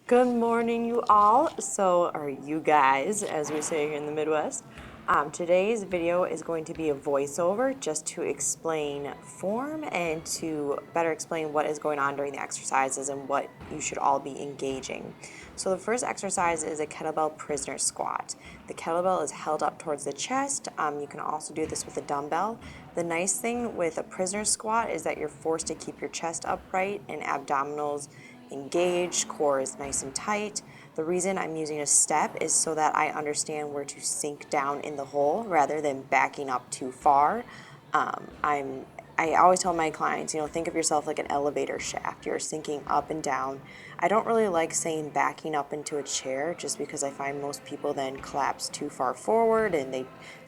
Good morning, you all. So, or you guys, as we say here in the Midwest. Today's video is going to be a voiceover just to explain form and to better explain what is going on during the exercises and what you should all be engaging. So the first exercise is a kettlebell prisoner squat. The kettlebell is held up towards the chest. You can also do this with a dumbbell. The nice thing with a prisoner squat is that you're forced to keep your chest upright and abdominals engaged, core is nice and tight. The reason I'm using a step is so that I understand where to sink down in the hole rather than backing up too far. I always tell my clients, think of yourself like an elevator shaft. You're sinking up and down. I don't really like saying backing up into a chair just because I find most people then collapse too far forward and they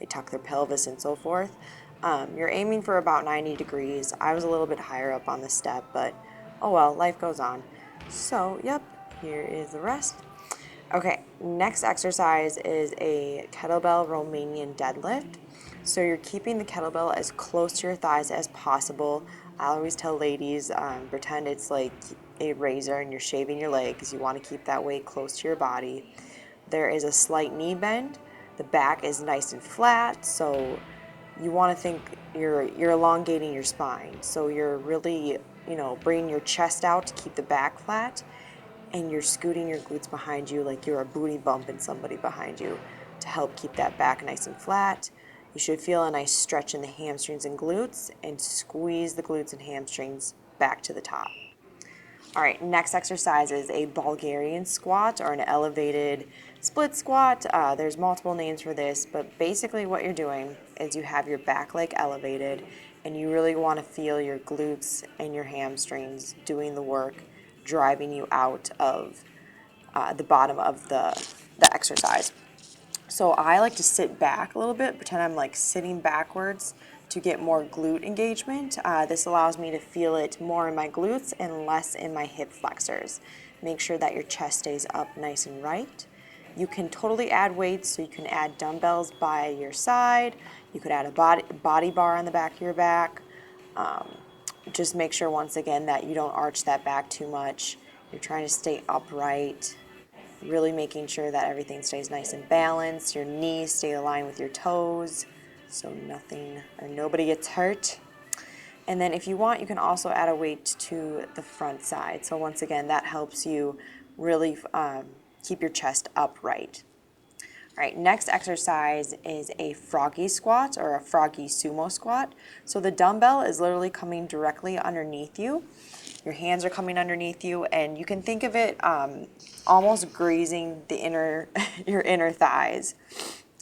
tuck their pelvis and so forth. You're aiming for about 90 degrees. I was a little bit higher up on the step, but oh well, life goes on. So, yep, here is the rest. Okay, next exercise is a kettlebell Romanian deadlift. So you're keeping the kettlebell as close to your thighs as possible. I always tell ladies, pretend it's like a razor and you're shaving your leg because you want to keep that weight close to your body. There is a slight knee bend. The back is nice and flat, so you want to think you're elongating your spine. So you're really, bringing your chest out to keep the back flat, and you're scooting your glutes behind you like you're a booty bumping somebody behind you to help keep that back nice and flat. You should feel a nice stretch in the hamstrings and glutes and squeeze the glutes and hamstrings back to the top. All right, next exercise is a Bulgarian squat or an elevated split squat. There's multiple names for this, but basically what you're doing is you have your back leg elevated and you really want to feel your glutes and your hamstrings doing the work, driving you out of the bottom of the exercise. So I like to sit back a little bit, pretend I'm like sitting backwards to get more glute engagement. This allows me to feel it more in my glutes and less in my hip flexors. Make sure that your chest stays up nice and right. You can totally add weights, so you can add dumbbells by your side. You could add a body bar on the back of your back. Just make sure, once again, that you don't arch that back too much. You're trying to stay upright, really making sure that everything stays nice and balanced. Your knees stay aligned with your toes so nothing or nobody gets hurt. And then if you want, you can also add a weight to the front side. So once again, that helps you really keep your chest upright. All right, next exercise is a froggy squat or a froggy sumo squat. So the dumbbell is literally coming directly underneath you. Your hands are coming underneath you, and you can think of it almost grazing the your inner thighs.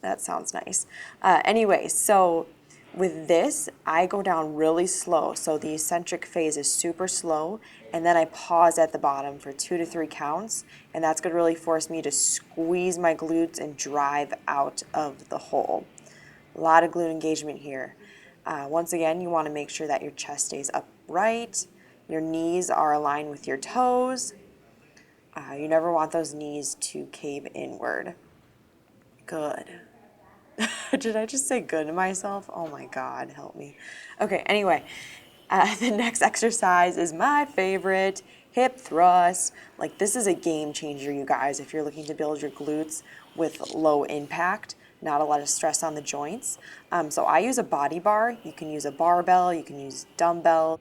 That sounds nice. Anyway, so with this, I go down really slow. So the eccentric phase is super slow, and then I pause at the bottom for 2 to 3 counts, and that's going to really force me to squeeze my glutes and drive out of the hole. A lot of glute engagement here. Once again, you want to make sure that your chest stays upright, your knees are aligned with your toes. You never want those knees to cave inward. Good. Did I just say good to myself? Oh my God, help me. Okay, anyway, the next exercise is my favorite, hip thrust. Like, this is a game changer, you guys, if you're looking to build your glutes with low impact, not a lot of stress on the joints. So I use a body bar. You can use a barbell, you can use dumbbell,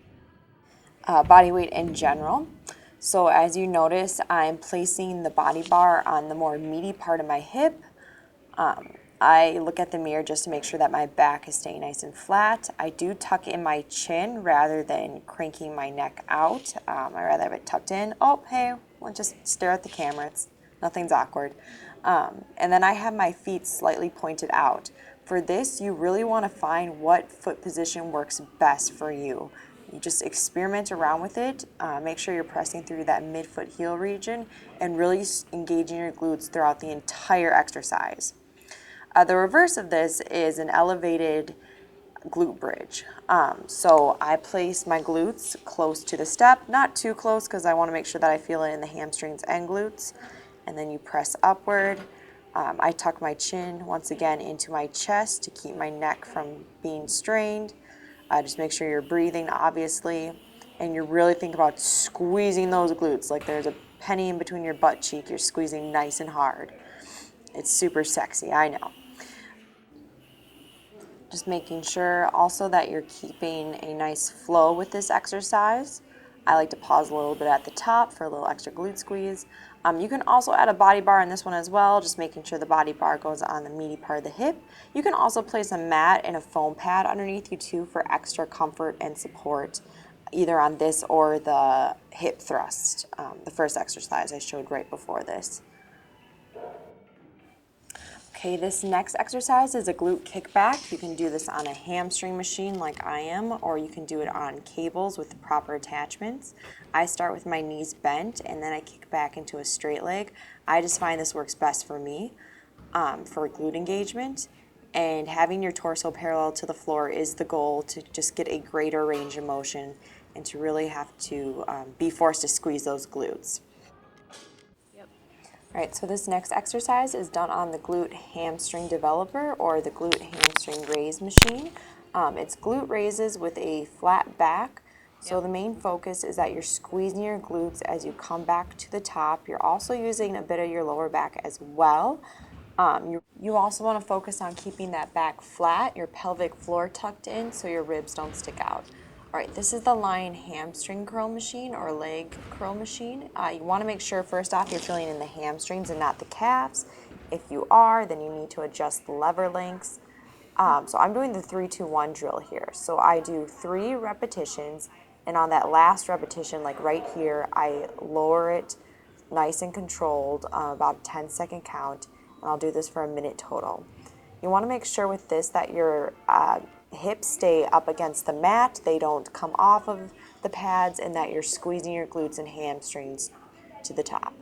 body weight in general. So as you notice, I'm placing the body bar on the more meaty part of my hip. I look at the mirror just to make sure that my back is staying nice and flat. I do tuck in my chin rather than cranking my neck out. I rather have it tucked in. Oh, hey, well, just stare at the camera. Nothing's awkward. And then I have my feet slightly pointed out. For this, you really want to find what foot position works best for you. You just experiment around with it. Make sure you're pressing through that midfoot heel region and really engaging your glutes throughout the entire exercise. The reverse of this is an elevated glute bridge. So I place my glutes close to the step, not too close because I want to make sure that I feel it in the hamstrings and glutes. And then you press upward. I tuck my chin once again into my chest to keep my neck from being strained. Just make sure you're breathing, obviously, and you really think about squeezing those glutes like there's a penny in between your butt cheek, you're squeezing nice and hard. It's super sexy, I know. Just making sure also that you're keeping a nice flow with this exercise. I like to pause a little bit at the top for a little extra glute squeeze. You can also add a body bar in this one as well, just making sure the body bar goes on the meaty part of the hip. You can also place a mat and a foam pad underneath you too for extra comfort and support, either on this or the hip thrust, the first exercise I showed right before this. Okay, this next exercise is a glute kickback. You can do this on a hamstring machine like I am, or you can do it on cables with the proper attachments. I start with my knees bent and then I kick back into a straight leg. I just find this works best for me for glute engagement. And having your torso parallel to the floor is the goal, to just get a greater range of motion and to really have to be forced to squeeze those glutes. All right, so this next exercise is done on the glute hamstring developer or the glute hamstring raise machine. It's glute raises with a flat back. So the main focus is that you're squeezing your glutes as you come back to the top. You're also using a bit of your lower back as well. You also want to focus on keeping that back flat, your pelvic floor tucked in so your ribs don't stick out. All right, this is the Lion hamstring curl machine or leg curl machine. You want to make sure first off you're feeling in the hamstrings and not the calves. If you are, then you need to adjust the lever lengths. So I'm doing the 3-2-1 drill here. So I do 3 repetitions, and on that last repetition, like right here, I lower it nice and controlled, about a 10-second count, and I'll do this for a minute total. You want to make sure with this that your hips stay up against the mat, they don't come off of the pads, and that you're squeezing your glutes and hamstrings to the top.